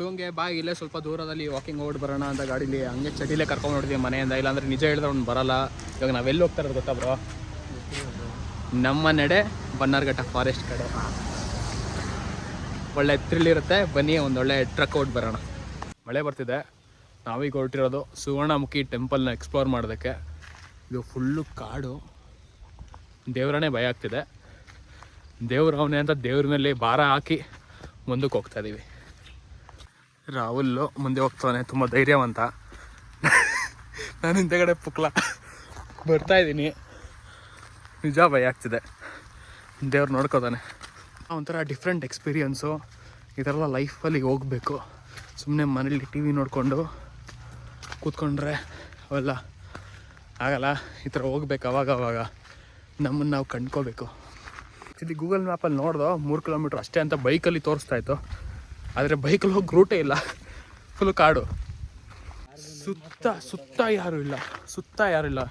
ಹುಡುಗಂಗೆ ಬಾಗಿ ಇಲ್ಲೇ ಸ್ವಲ್ಪ ದೂರದಲ್ಲಿ ವಾಕಿಂಗ್ ಓಡ್ ಬರೋಣ ಅಂತ ಗಾಡೀಲಿ ಹಂಗೆ ಚಟಿಲೇ ಕರ್ಕೊಂಡು ಹೊಡ್ತೀವಿ ಮನೆಯಿಂದ. ಇಲ್ಲಾಂದರೆ ನಿಜ ಹೇಳಿದ್ರೆ ಅವ್ನು ಬರಲ್ಲ. ಇವಾಗ ನಾವೆಲ್ಲಿ ಹೋಗ್ತಾ ಇರೋದು ಗೊತ್ತಾ ಬ್ರೋ? ನಮ್ಮ ನಡೆ ಬನ್ನಾರ್ಘಟ್ಟ ಫಾರೆಸ್ಟ್ ಕಡೆ. ಒಳ್ಳೆ ಥ್ರಿಲ್ ಇರುತ್ತೆ. ಬನ್ನಿ ಒಂದೊಳ್ಳೆ ಟ್ರಕ್ ಓಡ್ ಬರೋಣ. ಮಳೆ ಬರ್ತಿದೆ. ನಾವೀಗ ಹೊರಟಿರೋದು ಸುವರ್ಣಮುಖಿ ಟೆಂಪಲ್ನ ಎಕ್ಸ್ಪ್ಲೋರ್ ಮಾಡೋದಕ್ಕೆ. ಇದು ಫುಲ್ಲು ಕಾಡು. ದೇವ್ರನ್ನೇ ಭಯ ಆಗ್ತಿದೆ. ದೇವ್ರು ಅವನೇ ಅಂತ ದೇವ್ರ ಮೇಲೆ ಭಾರ ಹಾಕಿ ಮುಂದಕ್ಕೆ ಹೋಗ್ತಾ ಇದ್ದೀವಿ. ರಾಹುಲ್ಲು ಮುಂದೆ ಹೋಗ್ತಾನೆ, ತುಂಬ ಧೈರ್ಯವಂತ. ನಾನು ಹಿಂದೆಗಡೆ ಪುಕ್ಲ ಬರ್ತಾಯಿದ್ದೀನಿ. ನಿಜ ಭಯ ಆಗ್ತಿದೆ. ದೇವ್ರು ನೋಡ್ಕೋತಾನೆ. ಒಂಥರ ಡಿಫ್ರೆಂಟ್ ಎಕ್ಸ್ಪೀರಿಯನ್ಸು. ಈ ಥರ ಲೈಫಲ್ಲಿ ಹೋಗಬೇಕು. ಸುಮ್ಮನೆ ಮನೇಲಿ ಟಿ ವಿ ನೋಡಿಕೊಂಡು ಕೂತ್ಕೊಂಡ್ರೆ ಅವೆಲ್ಲ ಆಗಲ್ಲ. ಈ ಥರ ಹೋಗ್ಬೇಕು. ಅವಾಗ ನಮ್ಮನ್ನು ನಾವು ಕಂಡ್ಕೋಬೇಕು. ಆ್ಯಕ್ಚುಲಿ ಗೂಗಲ್ ಮ್ಯಾಪಲ್ಲಿ ನೋಡ್ದೋ 3 ಕಿಲೋಮೀಟ್ರ್ ಅಷ್ಟೇ ಅಂತ ಬೈಕಲ್ಲಿ ತೋರಿಸ್ತಾಯಿತ್ತು. ಆದರೆ ಬೈಕಲ್ಲಿ ಹೋಗಿ ರೂಟೇ ಇಲ್ಲ. ಫುಲ್ಲು ಕಾಡು. ಸುತ್ತ ಯಾರೂ ಇಲ್ಲ.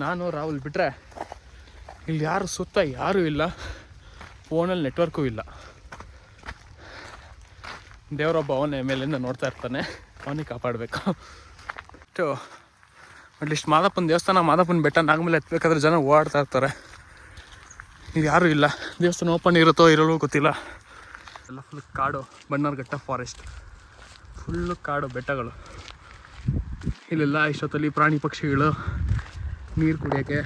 ನಾನು ರಾಹುಲ್ ಬಿಟ್ಟರೆ ಇಲ್ಲಿ ಸುತ್ತ ಯಾರೂ ಇಲ್ಲ. ಫೋನಲ್ಲಿ ನೆಟ್ವರ್ಕು ಇಲ್ಲ. ದೇವರೊಬ್ಬ ಅವನೇ ಮೇಲಿಂದ ನೋಡ್ತಾ ಇರ್ತಾನೆ. ಅವನಿಗೆ ಕಾಪಾಡಬೇಕು. ಅಟ್ಲೀಸ್ಟ್ ಮಾದಪ್ಪನ ದೇವಸ್ಥಾನ, ಮಾದಪ್ಪನ ಬೆಟ್ಟ, ನಾಗಮಲೆ ಎತ್ತಬೇಕಾದ್ರೆ ಜನ ಓಡಾಡ್ತಾ ಇರ್ತಾರೆ. ಇಲ್ಲಿ ಯಾರೂ ಇಲ್ಲ. ದೇವಸ್ಥಾನ ಓಪನ್ ಇರುತ್ತೋ ಇರೋಲ್ಲೋ ಗೊತ್ತಿಲ್ಲ. ಎಲ್ಲ ಫುಲ್ ಕಾಡು. ಬನ್ನಾರ್ಘಟ್ಟ ಫಾರೆಸ್ಟ್ ಫುಲ್ಲು ಕಾಡು, ಬೆಟ್ಟಗಳು. ಇಲ್ಲೆಲ್ಲ ಇಷ್ಟೊತ್ತಲ್ಲಿ ಪ್ರಾಣಿ ಪಕ್ಷಿಗಳು ನೀರು ಕುಡಿಯೋಕ್ಕೆ,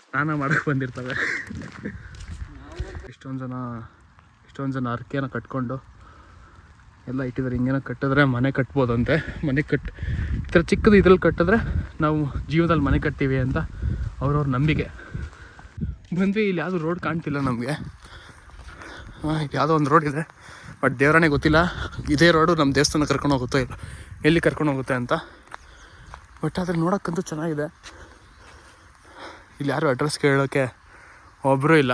ಸ್ನಾನ ಮಾಡೋಕ್ಕೆ ಬಂದಿರ್ತವೆ. ಇಷ್ಟೊಂದು ಜನ ಅರ್ಕೆನ ಕಟ್ಕೊಂಡು ಎಲ್ಲ ಇಟ್ಟಿದ್ದಾರೆ. ಹಿಂಗೇನೋ ಕಟ್ಟಿದ್ರೆ ಮನೆ ಕಟ್ಬೋದಂತೆ. ಈ ಥರ ಚಿಕ್ಕದು ಇದ್ರಲ್ಲಿ ಕಟ್ಟಿದ್ರೆ ನಾವು ಜೀವನದಲ್ಲಿ ಮನೆ ಕಟ್ತೀವಿ ಅಂತ ಅವ್ರವ್ರ ನಂಬಿಕೆ. ಬಂದ್ವಿ. ಇಲ್ಲಿ ಯಾವುದೂ ರೋಡ್ ಕಾಣ್ತಿಲ್ಲ ನಮಗೆ. ಯಾವುದೋ ಒಂದು ರೋಡ್ ಇದೆ, ಬಟ್ ದೇವರೇ ಗೊತ್ತಿಲ್ಲ ಇದೇ ರೋಡು ನಮ್ಮ ದೇವಸ್ಥಾನ ಕರ್ಕೊಂಡು ಹೋಗುತ್ತೋ ಇಲ್ಲ, ಎಲ್ಲಿ ಕರ್ಕೊಂಡು ಹೋಗುತ್ತೆ ಅಂತ. ಬಟ್ ಆದರೆ ನೋಡೋಕ್ಕಂತೂ ಚೆನ್ನಾಗಿದೆ. ಇಲ್ಲಿ ಯಾರು ಅಡ್ರೆಸ್ ಕೇಳೋಕ್ಕೆ ಒಬ್ಬರೂ ಇಲ್ಲ.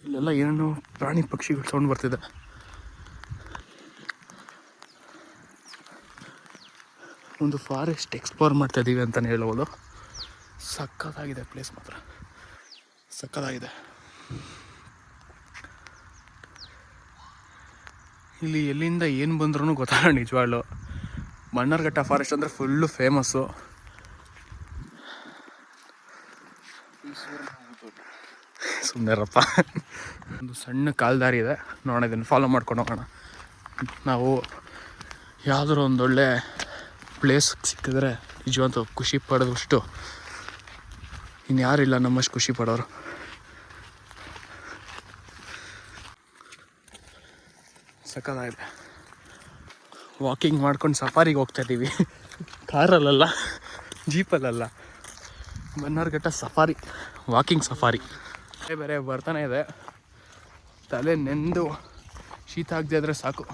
ಇಲ್ಲೆಲ್ಲ ಏನೇನೋ ಪ್ರಾಣಿ ಪಕ್ಷಿಗಳು ಸೌಂಡ್ ಬರ್ತಿದೆ. ಒಂದು ಫಾರೆಸ್ಟ್ ಎಕ್ಸ್ಪ್ಲೋರ್ ಮಾಡ್ತಾಯಿದ್ದೀವಿ ಅಂತಲೇ ಹೇಳ್ಬೋದು. ಸಕ್ಕತ್ತಾಗಿದೆ ಪ್ಲೇಸ್, ಮಾತ್ರ ಸಕ್ಕತ್ತಾಗಿದೆ. ಇಲ್ಲಿ ಎಲ್ಲಿಂದ ಏನು ಬಂದ್ರೂ ಗೊತ್ತಾಗಲ್ಲ ನಿಜವಾಗ್ಲು. ಬನ್ನಾರ್ಘಟ್ಟ ಫಾರೆಸ್ಟ್ ಅಂದರೆ ಫುಲ್ಲು ಫೇಮಸ್ಸು. ಸುಂದರಪ್ಪ. ಒಂದು ಸಣ್ಣ ಕಾಲ್ದಾರಿ ಇದೆ, ನೋಡೋಣ ಇದನ್ನು ಫಾಲೋ ಮಾಡ್ಕೊಂಡು ಹೋಗೋಣ. ನಾವು ಯಾವುದಾದ್ರು ಒಂದೊಳ್ಳೆ ಪ್ಲೇಸ್ ಸಿಕ್ಕಿದ್ರೆ ನಿಜವಂತೂ ಖುಷಿ ಪಡೋದಷ್ಟು ಇನ್ಯಾರಿಲ್ಲ ನಮ್ಮಷ್ಟು ಖುಷಿ ಪಡೋರು. ಸಕ್ಕತ್ತಾಗಿದೆ. ವಾಕಿಂಗ್ ಮಾಡ್ಕೊಂಡು ಸಫಾರಿಗೆ ಹೋಗ್ತಾಯಿದ್ದೀವಿ. ಕಾರಲ್ಲ, ಜೀಪಲ್ಲ, ಬನ್ನಾರ್ಘಟ್ಟ ಸಫಾರಿ, ವಾಕಿಂಗ್ ಸಫಾರಿ. ಬೇರೆ ಬರ್ತಾನೆ ಇದೆ. ತಲೆ ನೆಂದು ಶೀತ ಆಗದೆ ಇದ್ರೆ ಸಾಕು.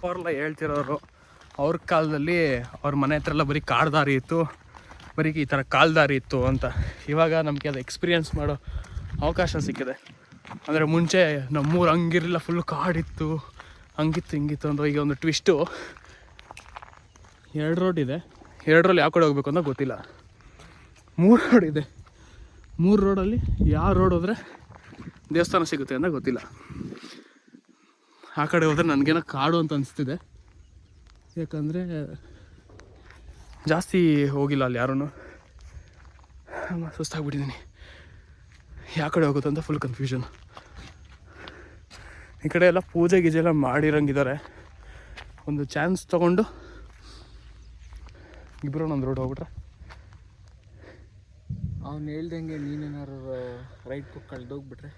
ಅವರೆಲ್ಲ ಹೇಳ್ತಿರೋರು ಅವ್ರ ಕಾಲದಲ್ಲಿ ಅವ್ರ ಮನೆ ಹತ್ರ ಎಲ್ಲ ಬರೀ ಕಾಡ್ದಾರಿ ಇತ್ತು, ಬರೀ ಈ ಥರ ಕಾಲ್ದಾರಿ ಇತ್ತು ಅಂತ. ಇವಾಗ ನಮಗೆ ಅದು ಎಕ್ಸ್ಪೀರಿಯೆನ್ಸ್ ಮಾಡೋ ಅವಕಾಶ ಸಿಕ್ಕಿದೆ. ಅಂದರೆ ಮುಂಚೆ ನಮ್ಮೂರು ಹಂಗಿರಲಿಲ್ಲ, ಫುಲ್ ಕಾಡಿತ್ತು, ಹಂಗಿತ್ತು ಹಿಂಗಿತ್ತು ಅಂತ. ಈಗ ಒಂದು ಟ್ವಿಸ್ಟು, 2 ರೋಡ್ ಇದೆ. 2ರಲ್ಲಿ ಯಾವ ಕಡೆ ಹೋಗ್ಬೇಕು ಅಂತ ಗೊತ್ತಿಲ್ಲ. 3 ರೋಡ್ ಇದೆ. 3 ರೋಡಲ್ಲಿ ಯಾವ ರೋಡ್ ಹೋದರೆ ದೇವಸ್ಥಾನ ಸಿಗುತ್ತೆ ಅಂತ ಗೊತ್ತಿಲ್ಲ. ಆ ಕಡೆ ಹೋದರೆ ನನಗೇನೋ ಕಾಡು ಅಂತ ಅನಿಸ್ತಿದೆ. ಯಾಕಂದರೆ ಜಾಸ್ತಿ ಹೋಗಿಲ್ಲ ಅಲ್ಲಿ ಯಾರೂ. ಸುಸ್ತಾಗ್ಬಿಟ್ಟಿದ್ದೀನಿ. ಯಾವ ಕಡೆ ಹೋಗುತ್ತೆ ಅಂತ ಫುಲ್ ಕನ್ಫ್ಯೂಷನ್. ಈ ಕಡೆ ಎಲ್ಲ ಪೂಜೆ ಗೀಜೆ ಎಲ್ಲ ಮಾಡಿರಂಗಿದ್ದಾರೆ. ಒಂದು ಚಾನ್ಸ್ ತೊಗೊಂಡು ಇಬ್ಬರು ಒಂದು ರೋಡ್ ಹೋಗ್ಬಿಟ್ರೆ. ಅವ್ನು ಹೇಳ್ದಂಗೆ ನೀನೇನಾರು ರೈಟ್ ಕಳೆದೋಗ್ಬಿಟ್ರೆ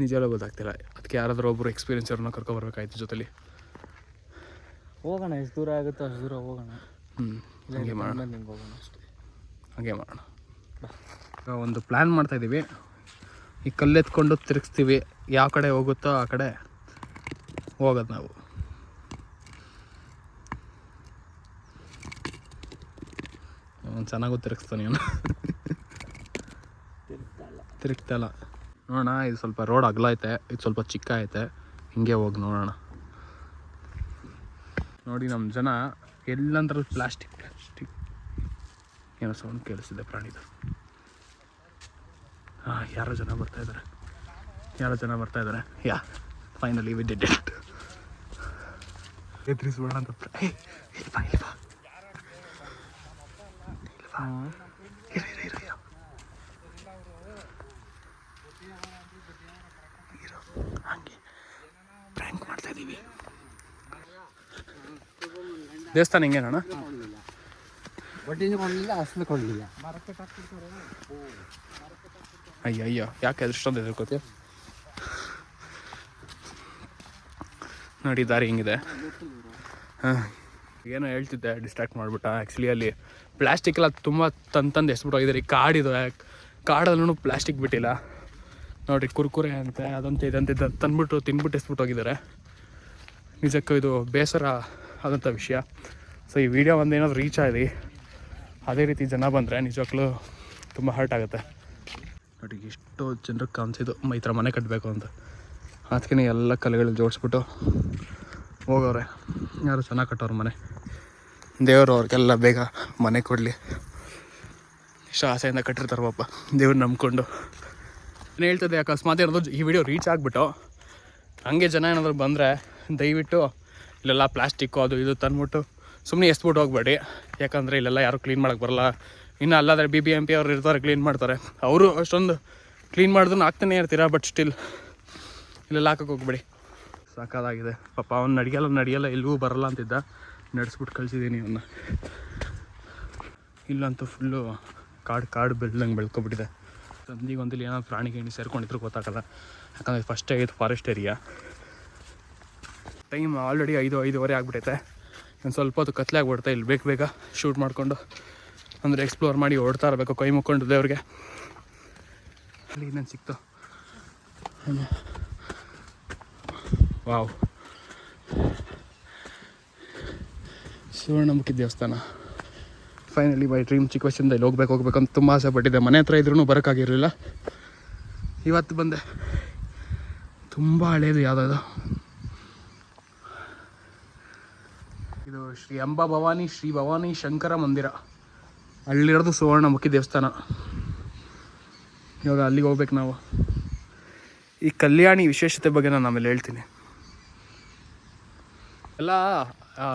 ನಿಜವೂ ಗೊತ್ತಾಗ್ತಿಲ್ಲ. ಅದಕ್ಕೆ ಯಾರಾದರೂ ಒಬ್ಬರು ಎಕ್ಸ್ಪೀರಿಯನ್ಸ್ ಅವ್ರನ್ನ ಕರ್ಕೊಬರ್ಬೇಕಾಯ್ತು ಜೊತೆಲಿ. ಹೋಗೋಣ, ಎಷ್ಟು ದೂರ ಆಗುತ್ತೋ ಅಷ್ಟು ದೂರ ಹೋಗೋಣ. ಹಾಗೆ ಮಾಡೋಣ, ನಿಂಗೆ ಹೋಗೋಣ ಅಷ್ಟೇ. ಹಾಗೆ ಮಾಡೋಣ. ಒಂದು ಪ್ಲ್ಯಾನ್ ಮಾಡ್ತಾಯಿದ್ದೀವಿ. ಈ ಕಲ್ಲೆತ್ಕೊಂಡು ತಿರುಗಿಸ್ತೀವಿ, ಯಾವ ಕಡೆ ಹೋಗುತ್ತೋ ಆ ಕಡೆ ಹೋಗೋದು ನಾವು. ಚೆನ್ನಾಗೂ ತಿರುಗಿಸ್ತಾನೆ ಅವನು. ತಿರುಗ್ತಾಯಿಲ್ಲ. ನೋಡೋಣ. ಇದು ಸ್ವಲ್ಪ ರೋಡ್ ಅಗಲ ಐತೆ, ಇದು ಸ್ವಲ್ಪ ಚಿಕ್ಕ ಐತೆ. ಹಿಂಗೆ ಹೋಗಿ ನೋಡೋಣ. ನೋಡಿ ನಮ್ಮ ಜನ ಎಲ್ಲಂದ್ರಲ್ಲಿ ಪ್ಲಾಸ್ಟಿಕ್ ಏನೋ ಸೌಂಡ್ ಕೇಳಿಸಿದೆ ಪ್ರಾಣಿದು. ಯಾರೋ ಜನ ಬರ್ತಾಯಿದ್ದಾರೆ. ಯಾರೋ ಜನ ಬರ್ತಾ ಇದ್ದಾರೆ. ಯಾ ಫೈನಲಿ ವಿ ಡಿಡ್ ಇಟ್. ಎದುರಿಸ್ಬೇಡ ಅಂತ ಇಲ್ವಾ ಹಂಗೆ ಪ್ರ್ಯಾಂಕ್ ಮಾಡ್ತಾ ಇದ್ದೀವಿ. ದೇವಸ್ಥಾನ ಹಿಂಗೇನಣ್ಣ? ಬಡ್ಡಿನೂ ಕೊಡಲಿಲ್ಲ, ಅಸಲು ಕೊಡಲಿಲ್ಲ. ಅಯ್ಯೋ ಯಾಕೆ ಅದೃಷ್ಟೊಂದು ಎದುರ್ಕೋತೀಯ? ನೋಡಿ ದಾರಿ ಹಿಂಗಿದೆ. ಹಾಂ, ಏನೋ ಹೇಳ್ತಿದ್ದೆ, ಡಿಸ್ಟ್ರಾಕ್ಟ್ ಮಾಡಿಬಿಟ್ಟ. ಆ್ಯಕ್ಚುಲಿ ಅಲ್ಲಿ ಪ್ಲಾಸ್ಟಿಕ್ ಎಲ್ಲ ತುಂಬ ತಂದು ಎಸ್ಬಿಟ್ಟು ಹೋಗಿದ್ದಾರೆ. ಈ ಕಾಡಿದು ಕಾಡಲ್ಲೂ ಪ್ಲಾಸ್ಟಿಕ್ ಬಿಟ್ಟಿಲ್ಲ ನೋಡಿರಿ. ಕುರ್ಕುರೆ ಅಂತೆ ಅದಂತೆ ಇದಂತೆ ತಂದ್ಬಿಟ್ಟು ತಿನ್ಬಿಟ್ಟು ಎಸ್ಬಿಟ್ಟು ಹೋಗಿದ್ದಾರೆ. ನಿಜಕ್ಕೂ ಇದು ಬೇಸರ ಆದಂಥ ವಿಷಯ. ಸೊ ಈ ವಿಡಿಯೋ ಒಂದು ಏನಾದರೂ ರೀಚ್ ಆಗಿ ಅದೇ ರೀತಿ ಜನ ಬಂದರೆ ನಿಜವಾಗ್ಲೂ ತುಂಬ ಹರ್ಟ್ ಆಗುತ್ತೆ. ನೋಡಿ ಎಷ್ಟೋ ಜನರಿಗೆ ಕಾಣಿಸಿದ್ದು ಈ ಥರ ಮನೆ ಕಟ್ಟಬೇಕು ಅಂತ. ಅದಕ್ಕೆ ಎಲ್ಲ ಕಲೆಗಳು ಜೋಡಿಸ್ಬಿಟ್ಟು ಹೋಗೋರೆ. ಯಾರು ಚೆನ್ನಾಗಿ ಕಟ್ಟೋರು ಮನೆ. ದೇವರು ಅವ್ರಿಗೆಲ್ಲ ಬೇಗ ಮನೆ ಕೊಡಲಿ. ಇಷ್ಟು ಆಸೆಯಿಂದ ಕಟ್ಟಿರ್ತಾರೆ ಪಾಪ, ದೇವ್ರು ನಂಬ್ಕೊಂಡು. ಏನು ಹೇಳ್ತದೆ, ಅಕಸ್ಮಾತ್ ಏನಾದರೂ ಈ ವಿಡಿಯೋ ರೀಚ್ ಆಗಿಬಿಟ್ಟು ಹಂಗೆ ಜನ ಏನಾದರೂ ಬಂದರೆ ದಯವಿಟ್ಟು ಇಲ್ಲೆಲ್ಲ ಪ್ಲಾಸ್ಟಿಕ್ಕು ಅದು ಇದು ತಂದ್ಬಿಟ್ಟು ಸುಮ್ಮನೆ ಎಸ್ಬಿಟ್ಟು ಹೋಗ್ಬೇಡಿ. ಯಾಕಂದರೆ ಇಲ್ಲೆಲ್ಲ ಯಾರು ಕ್ಲೀನ್ ಮಾಡೋಕ್ಕೆ ಬರಲ್ಲ. ಇನ್ನು ಅಲ್ಲಾದರೆ BBMP ಅವ್ರು ಇರ್ತಾರೆ, ಕ್ಲೀನ್ ಮಾಡ್ತಾರೆ. ಅವರು ಅಷ್ಟೊಂದು ಕ್ಲೀನ್ ಮಾಡಿದ್ರು ಹಾಕ್ತಾನೆ ಇರ್ತೀರ, ಬಟ್ ಸ್ಟಿಲ್ ಇಲ್ಲೆಲ್ಲ ಹಾಕೋಕೆ ಹೋಗ್ಬೇಡಿ. ಸಾಕಾಗಿದೆ ಪಾಪ. ಅವ್ನು ನಡೆಯಲ್ಲ ಎಲ್ಲಿಗೂ ಬರಲ್ಲ ಅಂತಿದ್ದ, ನಡೆಸ್ಬಿಟ್ಟು ಕಳಿಸಿದ್ದೀನಿ ಅವನ್ನ. ಇಲ್ಲಂತೂ ಫುಲ್ಲು ಕಾಡು ಬೆಳ್ಕೊಬಿಟ್ಟಿದೆ. ಸಂದಿಗೆ ಒಂದಿಲ್ಲಿ ಏನೋ ಪ್ರಾಣಿ ಗಿಣಿ ಸೇರ್ಕೊಂಡಿದ್ರು ಗೊತ್ತಾಗಲ್ಲ. ಯಾಕಂದರೆ ಫಸ್ಟೇ ಇದು ಫಾರೆಸ್ಟ್ ಏರಿಯಾ. Time already 5:05 ಆಗಿಬಿಟ್ಟೈತೆ. ಒಂದು ಸ್ವಲ್ಪ ಹೊತ್ತು ಕತ್ಲೆ ಆಗ್ಬಿಡುತ್ತೆ. ಇಲ್ಲಿ ಬೇಗ ಶೂಟ್ ಮಾಡಿಕೊಂಡು ಅಂದರೆ ಎಕ್ಸ್ಪ್ಲೋರ್ ಮಾಡಿ ಓಡ್ತಾ ಇರಬೇಕು, ಕೈ ಮುಕ್ಕೊಂಡು ದೇವ್ರಿಗೆ. ಅಲ್ಲಿ ಇನ್ನೇನು ಸಿಕ್ತು. ವಾವ್, ಸುವರ್ಣಮುಖಿ ದೇವಸ್ಥಾನ. ಫೈನಲಿ ಬೈ ಡ್ರೀಮ್ ಚಿಕ್ಕ ವಯಸ್ಸಿಂದ ಇಲ್ಲಿ ಹೋಗ್ಬೇಕು ಅಂತ ತುಂಬ ಆಸೆ ಪಟ್ಟಿದ್ದೆ. ಮನೆ ಹತ್ರ ಇದ್ರೂ ಬರೋಕ್ಕಾಗಿರಲಿಲ್ಲ. ಇವತ್ತು ಬಂದೆ. ತುಂಬ ಹಳೇದು ಯಾವುದಾದ್ರು ಇದು ಶ್ರೀ ಭವಾನಿ ಶಂಕರ ಮಂದಿರ. ಅಲ್ಲಿರೋದು ಸುವರ್ಣಮುಖಿ ದೇವಸ್ಥಾನ. ಇವಾಗ ಅಲ್ಲಿಗೆ ಹೋಗ್ಬೇಕು ನಾವು. ಈ ಕಲ್ಯಾಣಿ ವಿಶೇಷತೆ ಬಗ್ಗೆ ನಾನು ಆಮೇಲೆ ಹೇಳ್ತೀನಿ.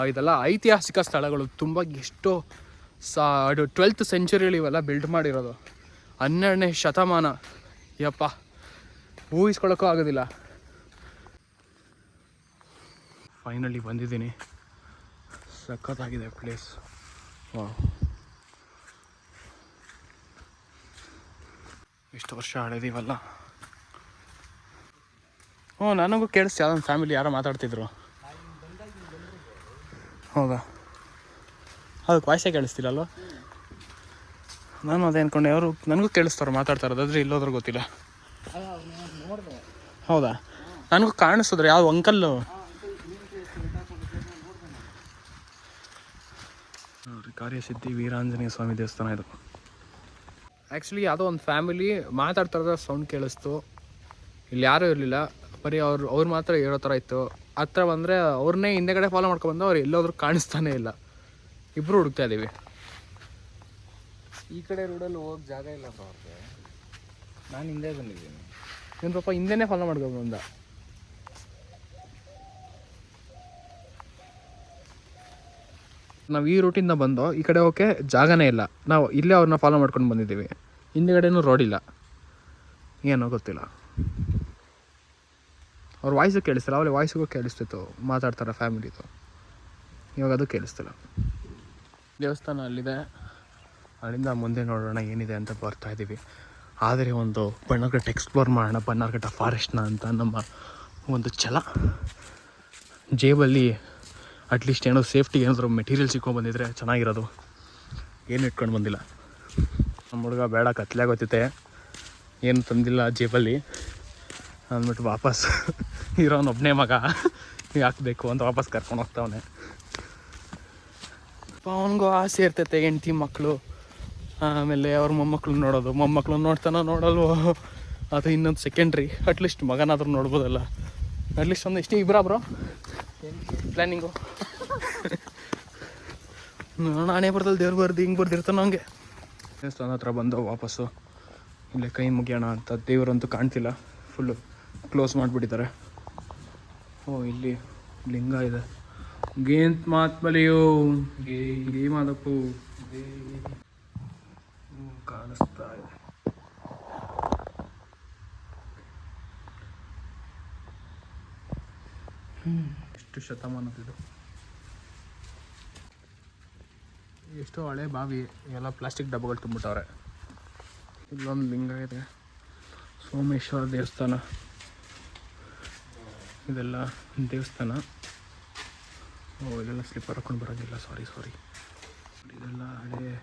ಇದೆಲ್ಲ ಐತಿಹಾಸಿಕ ಸ್ಥಳಗಳು. ತುಂಬ ಎಷ್ಟೋ 12th ಸೆಂಚುರಿಯಲ್ಲಿ ಇವೆಲ್ಲ ಬಿಲ್ಡ್ ಮಾಡಿರೋದು. 12ನೇ ಶತಮಾನ. ಯಪ್ಪ, ಊಹಿಸ್ಕೊಳ್ಳೋಕ್ಕೂ ಆಗೋದಿಲ್ಲ. ಫೈನಲಿ ಬಂದಿದ್ದೀನಿ. ಸಖತ್ತಾಗಿದೆ ಪ್ಲೇಸ್. ಇಷ್ಟು ವರ್ಷ ಆಡಿದೀವಲ್ಲ. ನನಗೂ ಕೇಳಿಸ್ತು, ಯಾವುದೊಂದು ಫ್ಯಾಮಿಲಿ ಯಾರೋ ಮಾತಾಡ್ತಿದ್ರು. ಹೌದಾ? ಅದಕ್ಕೆ ವಾಯ್ಸೇ ಕೇಳಿಸ್ತಿಲ್ಲಲ್ವ? ನಾನು ಅದೇ ಅಂದ್ಕೊಂಡೆ. ಅವರು ನನಗೂ ಕೇಳಿಸ್ತಾರೋ ಮಾತಾಡ್ತಾ ಇರೋದು, ಆದರೆ ಇಲ್ಲೋದ್ರೂ ಗೊತ್ತಿಲ್ಲ. ಹೌದಾ? ನನಗೂ ಕಾಣಿಸಿದ್ರೆ ಯಾವ ಅಂಕಲ್ಲು ನೋಡಿರಿ. ಕಾರ್ಯಸಿದ್ಧಿ ವೀರಾಂಜನೇಯ ಸ್ವಾಮಿ ದೇವಸ್ಥಾನ ಇದು. ಆ್ಯಕ್ಚುಲಿ ಯಾವುದೋ ಒಂದು ಫ್ಯಾಮಿಲಿ ಮಾತಾಡ್ತಾ ಇರೋದು ಸೌಂಡ್ ಕೇಳಿಸ್ತು. ಇಲ್ಲಿ ಯಾರೂ ಇರಲಿಲ್ಲ, ಬರೀ ಅವ್ರು ಮಾತ್ರ ಇರೋ ಥರ ಇತ್ತು. ಹತ್ರ ಬಂದರೆ ಅವ್ರನ್ನೇ ಹಿಂದೆಗಡೆ ಫಾಲೋ ಮಾಡ್ಕೊಬಂದು ಅವ್ರು ಎಲ್ಲೋದ್ರೂ ಕಾಣಿಸ್ತಾನೇ ಇಲ್ಲ. ಇಬ್ಬರು ಹುಡುಕ್ತಾ ಇದ್ದೀವಿ. ಈ ಕಡೆ ರೋಡಲ್ಲಿ ಹೋಗಕ್ಕೆ ಜಾಗ ಇಲ್ಲ ಅವ್ರಿಗೆ. ನಾನು ಹಿಂದೆ ಬಂದಿದ್ದೀನಿ. ಇವನು ಪಾಪ ಹಿಂದೆನೇ ಫಾಲೋ ಮಾಡ್ಕೊಂಡು ಬಂದ. ನಾವು ಈ ರೂಟಿಂದ ಬಂದು ಈ ಕಡೆ ಹೋಗೋಕ್ಕೆ ಜಾಗನೇ ಇಲ್ಲ. ನಾವು ಇಲ್ಲೇ ಅವ್ರನ್ನ ಫಾಲೋ ಮಾಡ್ಕೊಂಡು ಬಂದಿದ್ದೀವಿ. ಹಿಂದೆಗಡೆನೂ ರೋಡ್ ಇಲ್ಲ. ಏನೋ ಗೊತ್ತಿಲ್ಲ. ಅವ್ರ ವಾಯ್ಸು ಕೇಳಿಸ್ತಿಲ್ಲ. ಅವ್ರಿಗೆ ವಾಯ್ಸಿಗೂ ಕೇಳಿಸ್ತಿತ್ತು, ಮಾತಾಡ್ತಾರೆ ಫ್ಯಾಮಿಲಿದು. ಇವಾಗ ಅದು ಕೇಳಿಸ್ತಿಲ್ಲ. ದೇವಸ್ಥಾನ ಅಲ್ಲಿದೆ. ಅಲ್ಲಿಂದ ಮುಂದೆ ನೋಡೋಣ ಏನಿದೆ ಅಂತ ಬರ್ತಾಯಿದ್ದೀವಿ. ಆದರೆ ಒಂದು ಬನ್ನರ್ಘಟ್ಟ ಎಕ್ಸ್ಪ್ಲೋರ್ ಮಾಡೋಣ, ಬನ್ನರ್ಘಟ್ಟ ಫಾರೆಸ್ಟ್ನ ಅಂತ ನಮ್ಮ ಒಂದು ಛಲ. ಜೇಬಲ್ಲಿ ಅಟ್ಲೀಸ್ಟ್ ಏನೋ ಸೇಫ್ಟಿಗೆ ಏನಾದರೂ ಮೆಟೀರಿಯಲ್ ಸಿಕ್ಕೊಂಡ್ಬಂದಿದ್ರೆ ಚೆನ್ನಾಗಿರೋದು. ಏನು ಇಟ್ಕೊಂಡು ಬಂದಿಲ್ಲ. ನಮ್ಮ ಹುಡುಗ ಬೇಡ ಕತ್ಲೆ ಗೊತ್ತಿತ್ತೆ, ಏನು ತಂದಿಲ್ಲ ಜೇಬಲ್ಲಿ ಅಂದ್ಬಿಟ್ಟು ವಾಪಸ್ ಇರೋನೊಬ್ಬನೇ ಮಗ ಯಾಕಬೇಕು ಅಂತ ವಾಪಸ್ ಕರ್ಕೊಂಡು ಹೋಗ್ತಾವನೆ. ಅವನಿಗೂ ಆಸೆ ಇರ್ತೈತೆ ಹೆಂಡ್ತಿ ಮಕ್ಕಳು, ಆಮೇಲೆ ಅವ್ರ ಮೊಮ್ಮಕ್ಕಳು ನೋಡೋದು. ಮೊಮ್ಮಕ್ಕಳು ನೋಡಲ್ವೋ ಅದು ಇನ್ನೊಂದು ಸೆಕೆಂಡ್ರಿ. ಅಟ್ಲೀಸ್ಟ್ ಮಗನಾದ್ರೂ ನೋಡ್ಬೋದಲ್ಲ. ಅಟ್ಲೀಸ್ಟ್ ಒಂದು ಇಷ್ಟೇ ಇಬ್ಬರು ಪ್ಲ್ಯಾನಿಂಗು. ನಾನೇ ಬರ್ದಲ್ಲಿ ದೇವ್ರು ಹಿಂಗೆ ಬರ್ದಿರ್ತಾನೆ ಹಂಗೆ. ದೇವಸ್ಥಾನ ಹತ್ರ ಬಂದು ವಾಪಸ್ಸು ಇಲ್ಲೇ ಕೈ ಮುಗಿಯೋಣ ಅಂತ. ದೇವರಂತೂ ಕಾಣ್ತಿಲ್ಲ, ಫುಲ್ಲು ಕ್ಲೋಸ್ ಮಾಡಿಬಿಟ್ಟಿದ್ದಾರೆ. ಓ ಇಲ್ಲಿ ಲಿಂಗ ಇದೆ. ಗೇಂತ್ ಮಾತ್ಮಲಿಯೋ ಗೇ ಮಾದಪ್ಪು ಕಾಣಿಸ್ತಾ ಇದೆ. ಎಷ್ಟು ಶತಮಾನದಿದು, ಎಷ್ಟೋ ಹಳೆ ಬಾವಿ, ಎಲ್ಲ ಪ್ಲಾಸ್ಟಿಕ್ ಡಬ್ಬಗಳು ತುಂಬಿಟ್ಟವ್ರೆ. ಇಲ್ಲೊಂದು ಲಿಂಗ ಇದೆ, ಸೋಮೇಶ್ವರ ದೇವಸ್ಥಾನ, ಇದೆಲ್ಲ ದೇವಸ್ಥಾನ. ಓ ಇದೆಲ್ಲ ಸ್ಲಿಪ್ಪರ್ ಹಾಕೊಂಡು ಬರೋದಿಲ್ಲ, ಸಾರಿ. ಇದೆಲ್ಲ ಹಳೆ,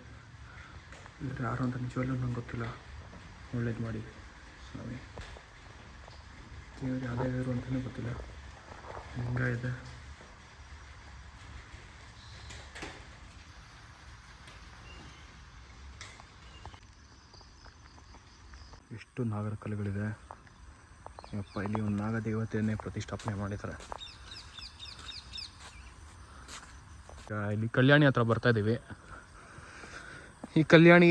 ಇದ್ರೆ ಯಾರು ಅಂತ ನಿಜವಲ್ಲೂ ನಂಗೆ ಗೊತ್ತಿಲ್ಲ. ಒಳ್ಳೇದು ಮಾಡಿ ಸ್ವಾಮಿ, ದೇವ್ರು ಯಾವುದೇ ದೇವರು ಅಂತಲೇ ಗೊತ್ತಿಲ್ಲ. ಲಿಂಗ ಇದೆ. ಎಷ್ಟು ನಾಗರ ಕಲೆಗಳಿದೆ ಯಪ್ಪ. ಇಲ್ಲಿ ಒಂದು ನಾಗ ದೇವತೆಯನ್ನೇ ಪ್ರತಿಷ್ಠಾಪನೆ ಮಾಡಿದ್ದಾರೆ. ಇಲ್ಲಿ ಕಲ್ಯಾಣಿ ಹತ್ರ ಬರ್ತಾ ಇದ್ದೀವಿ. ಈ ಕಲ್ಯಾಣಿ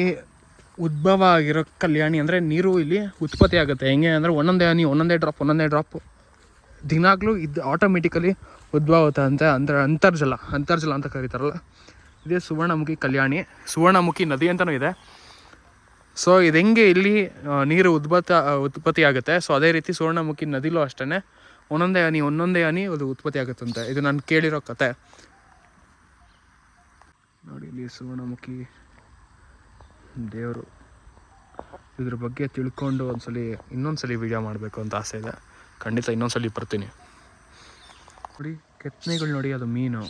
ಉದ್ಭವ ಆಗಿರೋ ಕಲ್ಯಾಣಿ ಅಂದರೆ ನೀರು ಇಲ್ಲಿ ಉತ್ಪತ್ತಿ ಆಗುತ್ತೆ. ಹೆಂಗೆ ಅಂದರೆ ಒಂದೊಂದೇ ಡ್ರಾಪ್ ದಿನಾಗಲೂ ಇದು ಆಟೋಮೆಟಿಕಲಿ ಉದ್ಭವ ಆಗುತ್ತೆ ಅಂತ. ಅಂತರ್ಜಲ ಅಂತ ಕರೀತಾರಲ್ಲ, ಇದೇ ಸುವರ್ಣಮುಖಿ ಕಲ್ಯಾಣಿ. ಸುವರ್ಣಮುಖಿ ನದಿ ಅಂತಲೂ ಇದೆ. ಸೊ ಇದು ಹೆಂಗೆ ಇಲ್ಲಿ ನೀರು ಉತ್ಪತ್ತಿ ಆಗುತ್ತೆ, ಸೊ ಅದೇ ರೀತಿ ಸುವರ್ಣಮುಖಿ ನದಿಲೂ ಅಷ್ಟೇ ಒಂದೊಂದೇ ಹನಿ ಅದು ಉತ್ಪತ್ತಿ ಆಗುತ್ತಂತೆ. ಇದು ನಾನು ಕೇಳಿರೋ ಕತೆ. ನೋಡಿ ಇಲ್ಲಿ ಸುವರ್ಣಮುಖಿ ದೇವರು. ಇದ್ರ ಬಗ್ಗೆ ತಿಳ್ಕೊಂಡು ಇನ್ನೊಂದ್ಸಲಿ ವಿಡಿಯೋ ಮಾಡಬೇಕು ಅಂತ ಆಸೆ ಇದೆ. ಖಂಡಿತ ಇನ್ನೊಂದ್ಸಲಿ ಬರ್ತೀನಿ. ನೋಡಿ ಕೆತ್ತನೆಗಳು ನೋಡಿ, ಅದು ಮೀನು,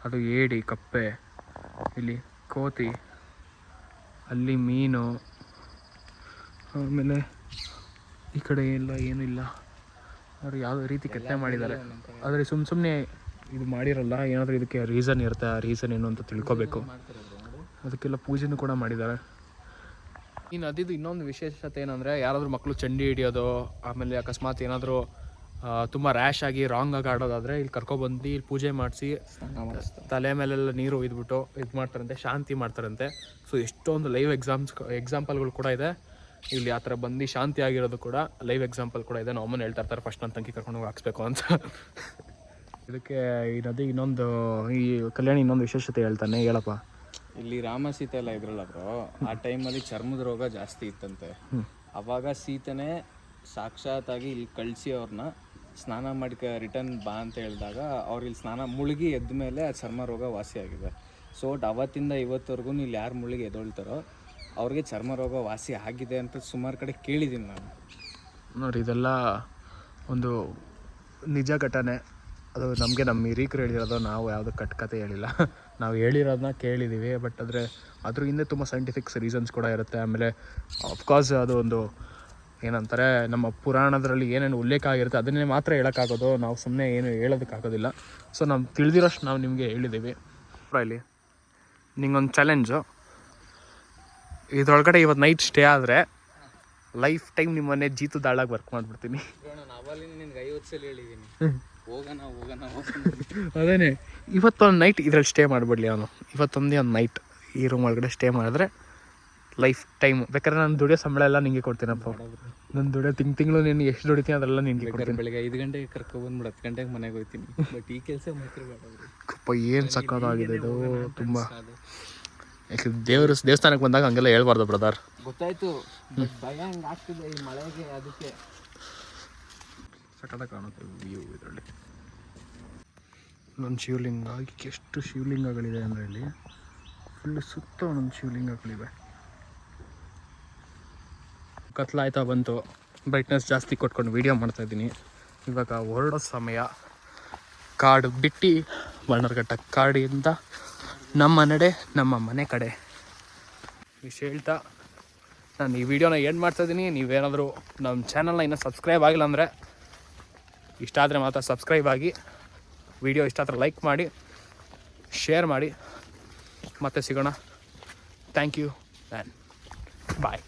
ಅದು ಏಡಿ, ಕಪ್ಪೆ, ಇಲ್ಲಿ ಕೋತಿ, ಅಲ್ಲಿ ಮೀನು, ಆಮೇಲೆ ಈ ಕಡೆ ಎಲ್ಲ ಏನಿಲ್ಲ. ಅವರು ಯಾವುದೇ ರೀತಿ ಕೆತ್ತನೆ ಮಾಡಿದ್ದಾರೆ. ಆದರೆ ಸುಮ್ಮನೆ ಇದು ಮಾಡಿರಲ್ಲ, ಏನಾದರೂ ಇದಕ್ಕೆ ರೀಸನ್ ಇರುತ್ತೆ. ಆ ರೀಸನ್ ಏನು ಅಂತ ತಿಳ್ಕೊಬೇಕು. ಅದಕ್ಕೆಲ್ಲ ಪೂಜೆನೂ ಕೂಡ ಮಾಡಿದ್ದಾರೆ. ಈ ನದಿದು ಇನ್ನೊಂದು ವಿಶೇಷತೆ ಏನಂದರೆ, ಯಾರಾದರೂ ಮಕ್ಕಳು ಚಂಡಿ ಹಿಡಿಯೋದು, ಆಮೇಲೆ ಅಕಸ್ಮಾತ್ ಏನಾದರೂ ತುಂಬ ರ್ಯಾಶ್ ಆಗಿ ರಾಂಗ್ ಆಗಿ ಆಡೋದಾದರೆ ಇಲ್ಲಿ ಕರ್ಕೊಬಂದು ಇಲ್ಲಿ ಪೂಜೆ ಮಾಡಿಸಿ ತಲೆ ಮೇಲೆಲ್ಲ ನೀರು ಒಯ್ದುಬಿಟ್ಟು ಇದು ಮಾಡ್ತಾರಂತೆ, ಶಾಂತಿ ಮಾಡ್ತಾರಂತೆ. ಸೊ ಎಷ್ಟೊಂದು ಲೈವ್ ಎಕ್ಸಾಂಪಲ್ಗಳು ಕೂಡ ಇದೆ ಇಲ್ಲಿ. ಆ ಥರ ಬಂದು ಶಾಂತಿ ಆಗಿರೋದು ಕೂಡ ಲೈವ್ ಎಕ್ಸಾಂಪಲ್ ಕೂಡ ಇದೆ. ನಮ್ಮನ್ನು ಹೇಳ್ತಾ ಇರ್ತಾರೆ ಫಸ್ಟ್ ನನ್ನ ತಂಗಿ ಕರ್ಕೊಂಡು ಹೋಗಿ ಹಾಕ್ಸ್ಬೇಕು ಅಂತ. ಇದಕ್ಕೆ ಈ ನದಿ ಈ ಕಲ್ಯಾಣಿ ಇನ್ನೊಂದು ವಿಶೇಷತೆ ಹೇಳ್ತಾನೆ, ಹೇಳಪ್ಪ. ಇಲ್ಲಿ ರಾಮ ಸೀತೆ ಎಲ್ಲ ಇದ್ರಲ್ಲ ಬ್ರೋ, ಆ ಟೈಮಲ್ಲಿ ಚರ್ಮದ ರೋಗ ಜಾಸ್ತಿ ಇತ್ತಂತೆ. ಅವಾಗ ಸೀತೆನೇ ಸಾಕ್ಷಾತ್ತಾಗಿ ಇಲ್ಲಿ ಕಳಿಸಿ ಅವ್ರನ್ನ ಸ್ನಾನ ಮಾಡಿ ರಿಟರ್ನ್ ಬಾ ಅಂತ ಹೇಳಿದಾಗ ಅವ್ರು ಇಲ್ಲಿ ಸ್ನಾನ ಮುಳುಗಿ ಎದ್ದ ಮೇಲೆ ಆ ಚರ್ಮ ರೋಗ ವಾಸಿಯಾಗಿದೆ. ಸೊ ಅವತ್ತಿಂದ ಇವತ್ತವರೆಗೂ ಇಲ್ಲಿ ಯಾರು ಮುಳುಗಿ ಎದ್ದೊಳ್ತಾರೋ ಅವ್ರಿಗೆ ಚರ್ಮ ರೋಗ ವಾಸಿ ಆಗಿದೆ ಅಂತ ಸುಮಾರು ಕಡೆ ಕೇಳಿದ್ದೀನಿ ನಾನು. ನೋಡಿ ಇದೆಲ್ಲ ಒಂದು ನಿಜ ಘಟನೆ. ಅದು ನಮಗೆ ನಮ್ಮ ಹಿರೀಕರು ಹೇಳಿರೋದು, ನಾವು ಯಾವುದೋ ಕತೆ ಹೇಳಿಲ್ಲ. ನಾವು ಹೇಳಿರೋದನ್ನ ಕೇಳಿದ್ದೀವಿ. ಬಟ್ ಅದ್ರ ಹಿಂದೆ ತುಂಬ ಸೈಂಟಿಫಿಕ್ಸ್ ರೀಸನ್ಸ್ ಕೂಡ ಇರುತ್ತೆ. ಆಮೇಲೆ ಅಫ್ಕೋರ್ಸ್ ಅದು ಒಂದು ಏನಂತಾರೆ, ನಮ್ಮ ಪುರಾಣದಲ್ಲಿ ಏನೇನು ಉಲ್ಲೇಖ ಆಗಿರುತ್ತೆ ಅದನ್ನೇ ಮಾತ್ರ ಹೇಳೋಕ್ಕಾಗೋದು. ನಾವು ಸುಮ್ಮನೆ ಏನು ಹೇಳೋದಕ್ಕಾಗೋದಿಲ್ಲ. ಸೊ ನಾವು ತಿಳಿದಿರೋಷ್ಟು ನಾವು ನಿಮಗೆ ಹೇಳಿದ್ದೀವಿ. ಇಲ್ಲಿ ನಿಂಗೊಂದು ಚಾಲೆಂಜು, ಇದರೊಳಗಡೆ ಇವತ್ತು ನೈಟ್ ಸ್ಟೇ ಆದರೆ ಲೈಫ್ ಟೈಮ್ ನಿಮ್ಮನ್ನೇ ಜೀತು ದಾಳಾಗಿ ವರ್ಕ್ ಮಾಡಿಬಿಡ್ತೀನಿ. ಅದೇನೆ, ಇವತ್ತೊಂದು ನೈಟ್ ಇದ್ರಲ್ಲಿ ಸ್ಟೇ ಮಾಡಿಬಿಡ್ಲಿ ಅವನು. ಇವತ್ತೊಂದೇ ಒಂದು ನೈಟ್ ಈ ರೂಮ್ ಒಳಗಡೆ ಸ್ಟೇ ಮಾಡಿದ್ರೆ ಲೈಫ್ ಟೈಮ್. ಬೇಕಾದ್ರೆ ನಾನು ದುಡಿಯೋ ಸಂಬಳ ಎಲ್ಲ ನಿಂಗೆ ಕೊಡ್ತೀನಪ್ಪ. ನಾನು ದುಡಿಯೋ ತಿಂಗಳು ನೀನು ಎಷ್ಟು ದುಡಿತೀನಿ ಅದೆಲ್ಲ ನಿನಗೆ ಕೊಡ್ತೀನಿ. ಬೆಳಗ್ಗೆ 5 ಗಂಟೆಗೆ ಕರ್ಕೊಬಂದ್ಬಿಡು, 10 ಗಂಟೆಗೆ ಮನೆಗೆ ಹೋಗ್ತೀನಿ. ಬಟ್ ಈ ಕೆಲಸ ಅಪ್ಪ ಏನು ಸಕ್ಕತ್ತಾಗಿದೆ ಇದು ತುಂಬ. ಯಾಕೆ ದೇವಸ್ಥಾನಕ್ಕೆ ಬಂದಾಗ ಹಂಗೆಲ್ಲ ಹೇಳ್ಬಾರ್ದು ಬ್ರದರ್. ಗೊತ್ತಾಯ್ತು, ಭಯ ಹಂಗೆ ಆಗ್ತಿದೆ ಈ ಮಳೆಗೆ. ಅದಕ್ಕೆ ಸಕ್ಕತ್ತಾಗಿ ಕಾಣುತ್ತೆ ವ್ಯೂ ಇದರಲ್ಲಿ. ಒಂದು ಶಿವಲಿಂಗ, ಎಷ್ಟು ಶಿವಲಿಂಗಗಳಿದೆ ಅಂದರೆ ಇಲ್ಲಿ ಫುಲ್ಲು ಸುತ್ತ ಒಂದೊಂದು ಶಿವಲಿಂಗಗಳಿವೆ. ಕತ್ಲಾಯ್ತಾ ಬಂತು, ಬ್ರೈಟ್ನೆಸ್ ಜಾಸ್ತಿ ಕೊಟ್ಕೊಂಡು ವೀಡಿಯೋ ಮಾಡ್ತಾಯಿದ್ದೀನಿ. ಇವಾಗ ಹೊರಡೋ ಸಮಯ. ಕಾಡು ಬಿಟ್ಟು ಬಣ್ಣರ್ಘಟ್ಟ ಕಾಡಿಂದ ನಮ್ಮ ನಮ್ಮ ಮನೆ ಕಡೆ ಇಷ್ಟು ಹೇಳ್ತಾ ನಾನು ಈ ವಿಡಿಯೋನ ಏನು ಮಾಡ್ತಾಯಿದ್ದೀನಿ. ನೀವೇನಾದರೂ ನಮ್ಮ ಚಾನಲ್ನ ಇನ್ನೂ ಸಬ್ಸ್ಕ್ರೈಬ್ ಆಗಿಲ್ಲ ಅಂದರೆ ಇಷ್ಟ ಆದರೆ ಮಾತ್ರ ಸಬ್ಸ್ಕ್ರೈಬ್ ಆಗಿ, ವಿಡಿಯೋ ಇಷ್ಟ ಆದರೆ ಲೈಕ್ ಮಾಡಿ, ಶೇರ್ ಮಾಡಿ. ಮತ್ತೆ ಸಿಗೋಣ. Thank you and bye.